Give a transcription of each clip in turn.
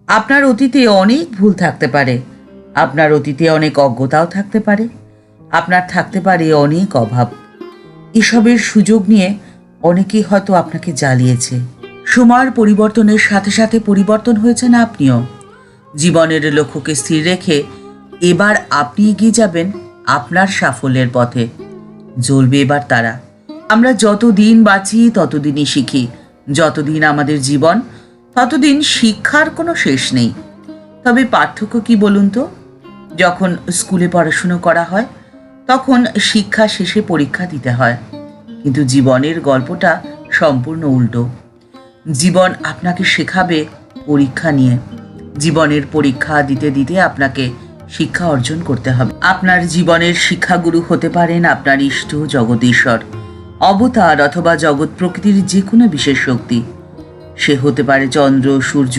আপনার অতীতে অনেক ভুল থাকতে পারে, আপনার অতীতে অনেক অজ্ঞতাও থাকতে পারে, আপনার থাকতে পারে অনেক অভাব। এসবের সুযোগ নিয়ে অনেকেই হয়তো আপনাকে জ্বালিয়েছে। সময়ের পরিবর্তনের সাথে সাথে পরিবর্তন হয়েছেন আপনিও। জীবনের লক্ষ্যকে স্থির রেখে এবার আপনি এগিয়ে যাবেন আপনার সাফল্যের পথে। জ্বলবে এবার তারা। আমরা যতদিন বাঁচি ততদিনই শিখি, যতদিন আমাদের জীবন ততদিন শিক্ষার কোনো শেষ নেই। তবে পার্থক্য কি বলুন তো? যখন স্কুলে পড়াশুনো করা হয় তখন শিক্ষা শেষে পরীক্ষা দিতে হয়, কিন্তু জীবনের গল্পটা সম্পূর্ণ উল্টো। জীবন আপনাকে শেখাবে পরীক্ষা নিয়ে। জীবনের পরীক্ষা দিতে দিতে আপনাকে শিক্ষা অর্জন করতে হবে। আপনার জীবনের শিক্ষাগুরু হতে পারেন আপনার ইষ্ট জগদীশ্বর, অবতার অথবা জগৎ প্রকৃতির যে কোনো বিশেষ শক্তি। সে হতে পারে চন্দ্র, সূর্য,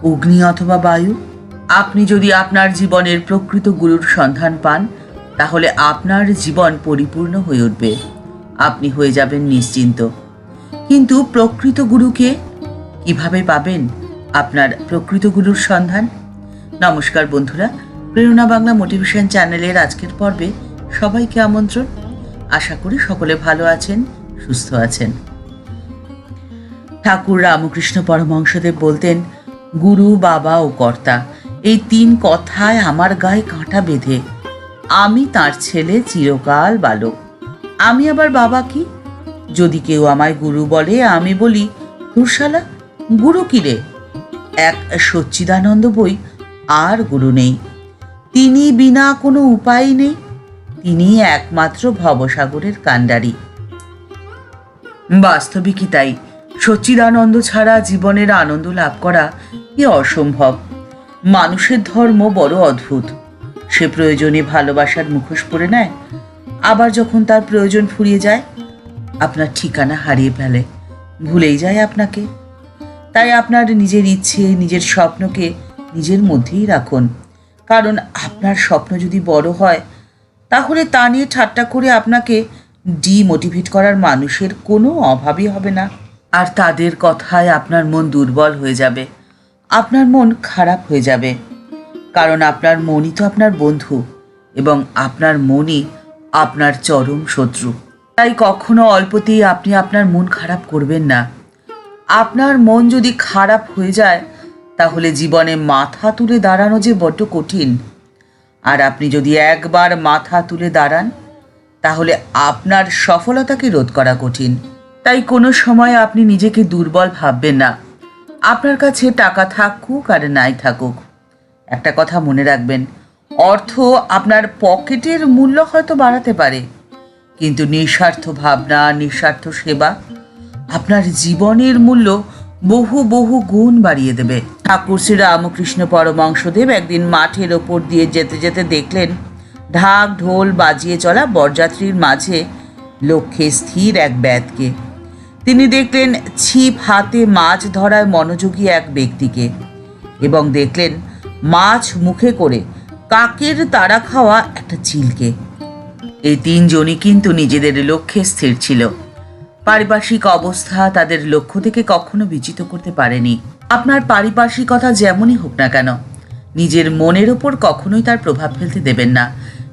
অগ্নি অথবা বায়ু। আপনি যদি আপনার জীবনের প্রকৃত গুরুর সন্ধান পান, তাহলে আপনার জীবন পরিপূর্ণ হয়ে উঠবে। আপনি হয়ে যাবেন নিশ্চিন্ত। কিন্তু প্রকৃত গুরুকে কিভাবে পাবেন? আপনার প্রকৃত গুরুর সন্ধান। নমস্কার বন্ধুরা, প্রেরণা বাংলা মোটিভেশন চ্যানেলের আজকের পর্বে সবাইকে আমন্ত্রণ। আশা করি সকলে ভালো আছেন, সুস্থ আছেন। ঠাকুর রামকৃষ্ণ পরমহংসদেব বলতেন, গুরু, বাবা ও কর্তা, এই তিন কথায় আমার গায়ে কাঁটা বেঁধে। আমি তার ছেলে, চিরকাল বালক। আমি আবার বাবা কি? যদি কেউ আমায় গুরু বলে, আমি বলি, ধুরশালা, গুরু কি রে? এক সচ্চিদানন্দ বই আর গুরু নেই। তিনি বিনা কোনো উপায় নেই। তিনি একমাত্র ভবসাগরের কাণ্ডারি। বাস্তবিকই তাই। সচ্চিদানন্দ ছাড়া জীবনের আনন্দ লাভ করা কি অসম্ভব। মানুষের ধর্ম বড় অদ্ভুত। সে প্রয়োজনে ভালোবাসার মুখোশ পরে নেয়, আবার যখন তার প্রয়োজন ফুরিয়ে যায় আপনার ঠিকানা হারিয়ে ফেলে, ভুলেই যায় আপনাকে। তাই আপনার নিজের ইচ্ছে, নিজের স্বপ্নকে নিজের মধ্যেই রাখুন। কারণ আপনার স্বপ্ন যদি বড় হয়, তাহলে তা নিয়ে ঠাট্টা করে আপনাকে ডিমোটিভেট করার মানুষের কোনো অভাবই হবে না। আর তাদের কথায় আপনার মন দুর্বল হয়ে যাবে, আপনার মন খারাপ হয়ে যাবে। কারণ আপনার মনই তো আপনার বন্ধু, এবং আপনার মনই আপনার চরম শত্রু। তাই কখনো অল্পতেই আপনি আপনার মন খারাপ করবেন না। আপনার মন যদি খারাপ হয়ে যায়, তাহলে জীবনে মাথা তুলে দাঁড়ানো যে বড্ড কঠিন। আর আপনি যদি একবার মাথা তুলে দাঁড়ান, তাহলে আপনার সফলতাকে রোধ করা কঠিন। তাই কোনো সময় আপনি নিজেকে দুর্বল ভাববেন না। আপনার কাছে টাকা থাকুক আর নাই থাকুক, একটা কথা মনে রাখবেন, অর্থ আপনার পকেটের মূল্য হয়তো বাড়াতে পারে, কিন্তু নিঃস্বার্থ ভাবনা, নিঃস্বার্থ সেবা আপনার জীবনের মূল্য বহু বহু গুণ বাড়িয়ে দেবে। ঠাকুর শ্রী রামকৃষ্ণ পরমহংসদেব একদিন মাঠের ওপর দিয়ে যেতে যেতে দেখলেন, ঢাক ঢোল বাজিয়ে চলা বরযাত্রীর মাঝে লক্ষ্যে স্থির এক ব্যাধকে। তিনি দেখলেন ছিপ হাতে মাছ ধরায় মনোযোগী এক ব্যক্তিকে, এবং দেখলেন মাছ মুখে করে কাকের তাড়া খাওয়া একটা চিলকে। এই তিনজনই কিন্তু নিজেদের লক্ষ্যে স্থির ছিল। পারিপার্শ্বিক অবস্থা তাদের লক্ষ্য থেকে কখনো বিচ্যুত করতে পারেনি। আপনার পারিপার্শ্বিকতা যেমনই হোক না কেন, নিজের মনের ওপর কখনোই তার প্রভাব ফেলতে দেবেন না।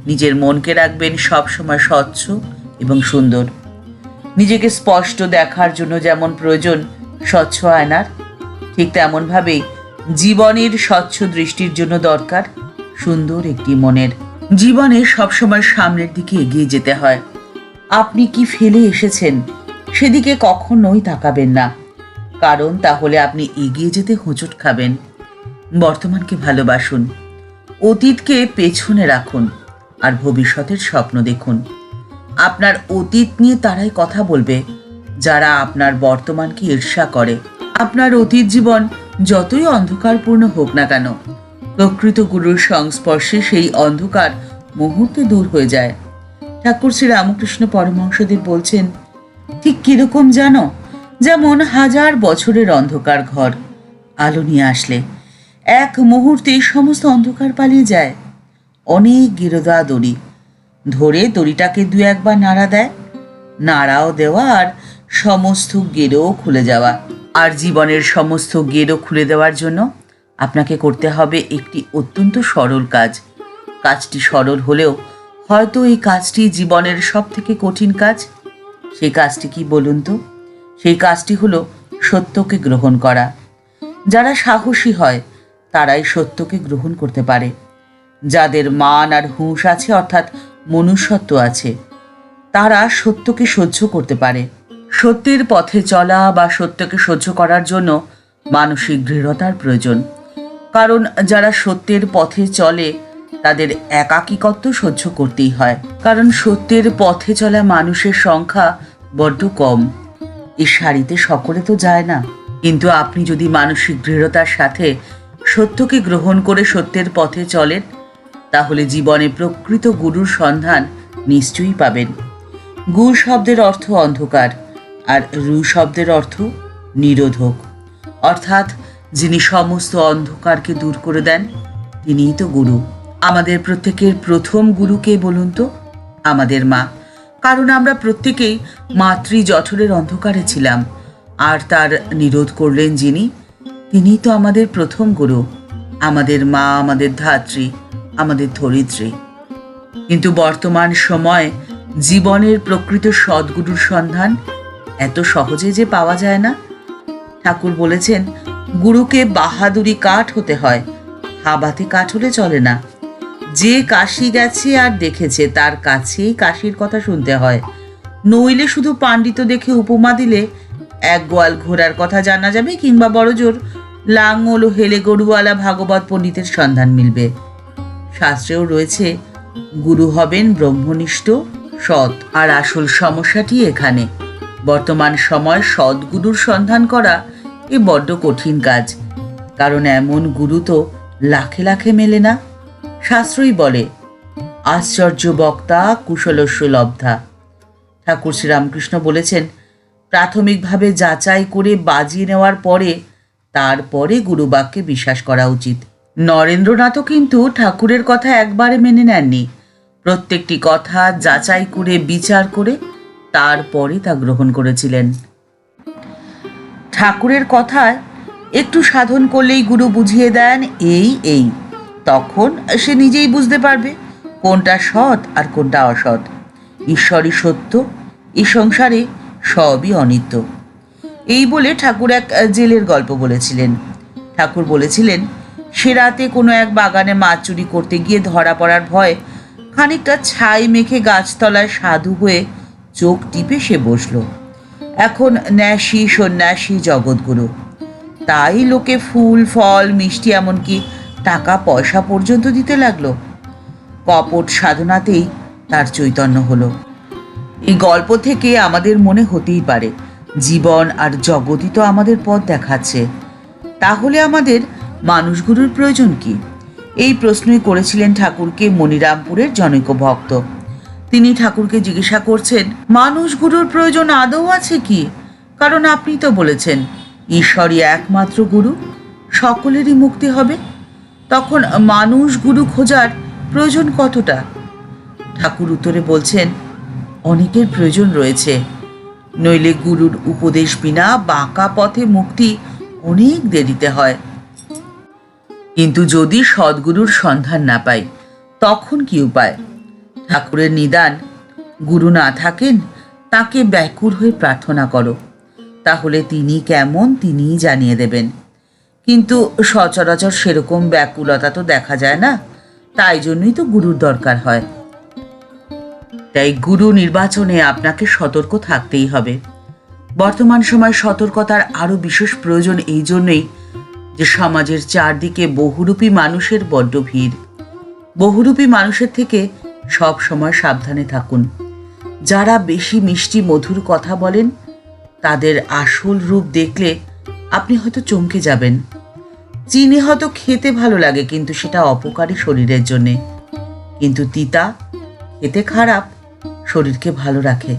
নিজের মনকে রাখবেন সবসময় স্বচ্ছ এবং সুন্দর। নিজেকে স্পষ্ট দেখার জন্য যেমন প্রয়োজন স্বচ্ছ আয়নার, ঠিক তেমনভাবেই জীবনের স্বচ্ছ দৃষ্টির জন্য দরকার সুন্দর একটি মনের। জীবনে সবসময় সামনের দিকে এগিয়ে যেতে হয়। আপনি কি ফেলে এসেছেন সেদিকে কখনোই তাকাবেন না, কারণ তাহলে আপনি এগিয়ে যেতে হোঁচট খাবেন। বর্তমানকে ভালোবাসুন, অতীতকে পেছনে রাখুন, আর ভবিষ্যতের স্বপ্ন দেখুন। আপনার অতীত নিয়ে তারাই কথা বলবে যারা আপনার বর্তমানকে ঈর্ষা করে। আপনার অতীত জীবন যতই অন্ধকারপূর্ণ হোক না কেন, প্রকৃত গুরুর সংস্পর্শে সেই অন্ধকার মুহূর্তে দূর হয়ে যায়। ঠাকুর শ্রী রামকৃষ্ণ পরমহংসদেব বলছেন, ঠিক কিরকম জানো? যেমন 1000 বছরের অন্ধকার ঘর আলো নিয়ে আসলে এক মুহূর্তে সমস্ত অন্ধকার পালিয়ে যায়। অনেক গিরোদা দড়ি ধরে দড়িটাকে 2-1 নাড়া দেয়, নাড়াও দেওয়া আর সমস্ত গেরো খুলে যাওয়া। আর জীবনের সমস্ত গেরো খুলে দেওয়ার জন্য আপনাকে করতে হবে একটি অত্যন্ত সরল কাজ। কাজটি সরল হলেও হয়তো এই কাজটি জীবনের সব থেকে কঠিন কাজ। সেই কাজটি কি বলুন তো? সেই কাজটি হলো সত্যকে গ্রহণ করা। যারা সাহসী হয় তারাই সত্যকে গ্রহণ করতে পারে। যাদের মান আর হুঁশ আছে, অর্থাৎ মনুষ্যত্ব আছে, তারা সত্যকে সহ্য করতে পারে। সত্যের পথে চলা বা সত্যকে সহ্য করার জন্য মানসিক দৃঢ়তার প্রয়োজন। কারণ যারা সত্যের পথে চলে তাদের একাকিত্ব সহ্য করতেই হয়। কারণ সত্যের পথে চলা মানুষের সংখ্যা বড্ড কম। এই সারিতে সকলে তো যায় না। কিন্তু আপনি যদি মানসিক দৃঢ়তার সাথে সত্যকে গ্রহণ করে সত্যের পথে চলেন, তাহলে জীবনে প্রকৃত গুরুর সন্ধান নিশ্চয়ই পাবেন। গু শব্দের অর্থ অন্ধকার, আর রু শব্দের অর্থ নিরোধক, অর্থাৎ যিনি সমস্ত অন্ধকারকে দূর করে দেন, তিনিই তো গুরু। আমাদের প্রত্যেকের প্রথম গুরু কে বলুন তো? আমাদের মা। কারণ আমরা প্রত্যেকেই মাতৃ জঠরের অন্ধকারে ছিলাম, আর তার নিরোধ করলেন যিনি, তিনিই তো আমাদের প্রথম গুরু। আমাদের মা, আমাদের ধাত্রী, আমাদের ধরিত্রী। কিন্তু বর্তমান সময় জীবনের প্রকৃত সদ্গুরুর সন্ধান এত সহজে যে পাওয়া যায় না। ঠাকুর বলেছেন, গুরুকে বাহাদুরি কাঠ হতে হয়, হাবাতে কাঠ হলে চলে না। যে কাশি গেছে আর দেখেছে তার কাছেই কাশির কথা শুনতে হয়। নইলে শুধু পাণ্ডিত্য দেখে উপমা দিলে এক গোয়াল ঘোড়ার কথা জানা যাবে, কিংবা বড়জোর লাঙল ও হেলে গরুওয়ালা ভাগবত পণ্ডিতের সন্ধান মিলবে। শাস্ত্রেও রয়েছে, গুরু হবেন ব্রহ্মনিষ্ঠ, সৎ। আর আসল সমস্যাটি এখানে। বর্তমান সময় সদ্গুরুর সন্ধান করা এ বড্ড কঠিন কাজ। কারণ এমন গুরু তো লাখে লাখে মেলে না। শাস্ত্রই বলে, আশ্চর্য বক্তা কুশলস্য লব্ধা। ঠাকুর শ্রীরামকৃষ্ণ বলেছেন, প্রাথমিকভাবে যাচাই করে বাজিয়ে নেওয়ার পরে তারপরে গুরুবাক্যে বিশ্বাস করা উচিত। নরেন্দ্রনাথও কিন্তু ঠাকুরের কথা একবারে মেনে নেননি। প্রত্যেকটি কথা যাচাই করে বিচার করে তারপরে তা গ্রহণ করেছিলেন। ঠাকুরের কথায় একটু সাধন করলেই গুরু বুঝিয়ে দেন এই, তখন সে নিজেই বুঝতে পারবে কোনটা সৎ আর কোনটা অসৎ। ঈশ্বরই সত্য, এই সংসারে সবই অনিত্য। এই বলে ঠাকুর এক জেলের গল্প বলেছিলেন। ঠাকুর বলেছিলেন, সে রাতে কোনো এক বাগানে মাছ চুরি করতে গিয়ে ধরা পড়ার ভয়ে খানিকটা ছাই মেখে গাছতলায় সাধু হয়ে চোখ টিপে সে বসল। এখন ন্যাসী সন্ন্যাসী জগৎগুরু, তাই লোকে ফুল ফল মিষ্টি এমনকি টাকা পয়সা পর্যন্ত দিতে লাগলো। কপট সাধনাতেই তার চৈতন্য হলো। এই গল্প থেকে আমাদের মনে হতেই পারে, জীবন আর জগৎই তো আমাদের পথ দেখাচ্ছে, তাহলে আমাদের মানুষগুরুর প্রয়োজন কি? এই প্রশ্নই করেছিলেন ঠাকুরকে মনিরামপুরের জনৈক ভক্ত। তিনি ঠাকুরকে জিজ্ঞাসা করছেন, মানুষগুরুর প্রয়োজন আদৌ আছে কি? কারণ আপনি তো বলেছেন ঈশ্বরই একমাত্র গুরু, সকলেরই মুক্তি হবে। তখন মানুষ গুরু খোঁজার প্রয়োজন কতটা? ঠাকুর উত্তরে বলছেন, অনেকের প্রয়োজন রয়েছে, নইলে গুরুর উপদেশ বিনা বাঁকা পথে মুক্তি অনেক দেরিতে হয়। কিন্তু যদি সদ্গুরুর সন্ধান না পাই, তখন কি উপায়? ঠাকুরের নিদান, গুরু না থাকেন তাকে ব্যাকুল হয়ে প্রার্থনা করো, তাহলে তিনি কেমন তিনিই জানিয়ে দেবেন। কিন্তু সচরাচর সেরকম ব্যাকুলতা তো দেখা যায় না, তাই জন্যই তো গুরুর দরকার হয়। তাই গুরু নির্বাচনে আপনাকে সতর্ক থাকতেই হবে। বর্তমান সময় সতর্কতার আরও বিশেষ প্রয়োজন এই জন্যই যে সমাজের চারদিকে বহুরূপী মানুষের বড্ড ভিড়। বহুরূপী মানুষের থেকে সব সময় সাবধানে থাকুন। যারা বেশি মিষ্টি মধুর কথা বলেন, তাদের আসল রূপ দেখলে আপনি হয়তো চমকে যাবেন। চিনি হয়তো খেতে ভালো লাগে, কিন্তু সেটা অপকারী শরীরের জন্যে। কিন্তু তিতা খেতে খারাপ, শরীরকে ভালো রাখে।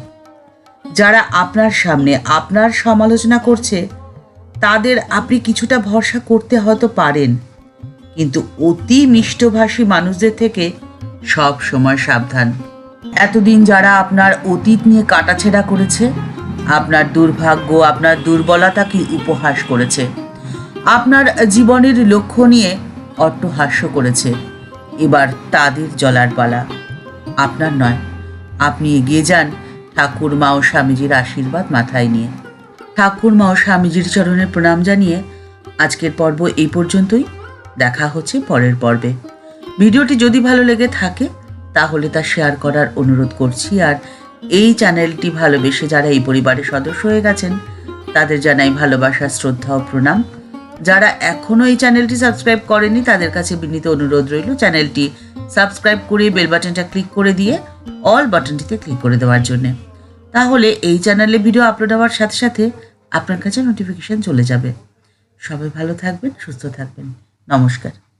যারা আপনার সামনে আপনার সমালোচনা করছে, তাদের আপনি কিছুটা ভরসা করতে হয়তো পারেন, কিন্তু অতি মিষ্টভাষী মানুষদের থেকে সব সময় সাবধান। এতদিন যারা আপনার অতীত নিয়ে কাটাছেঁড়া করেছে, আপনার দুর্ভাগ্য, আপনার দুর্বলতাকে উপহাস করেছে, আপনার জীবনের লক্ষ্য নিয়ে অট্টহাস্য করেছে। এবার তাদের জ্বলার পালা, আপনার নয়। আপনি এগিয়ে যান ঠাকুরমা ও স্বামীজির আশীর্বাদ মাথায় নিয়ে। ঠাকুরমা ও স্বামীজির চরণে প্রণাম জানিয়ে আজকের পর্ব এই পর্যন্তই। দেখা হচ্ছে পরের পর্বে। ভিডিওটি যদি ভালো লেগে থাকে তাহলে তা শেয়ার করার অনুরোধ করছি। আর এই চ্যানেলটি ভালোবেসে যারা এই পরিবারের সদস্য হয়ে গেছেন তাদের জানাই ভালোবাসা, শ্রদ্ধা ও প্রণাম। যারা এখনও এই চ্যানেলটি সাবস্ক্রাইব করেনি তাদের কাছে বিনীত অনুরোধ রইল চ্যানেলটি সাবস্ক্রাইব করে বেল বাটনটা ক্লিক করে দিয়ে অল বাটনটিতে ক্লিক করে দেওয়ার জন্যে। তাহলে এই চ্যানেলে ভিডিও আপলোড হওয়ার সাথে সাথে আপনার কাছে নোটিফিকেশান চলে যাবে। সবাই ভালো থাকবেন, সুস্থ থাকবেন। নমস্কার।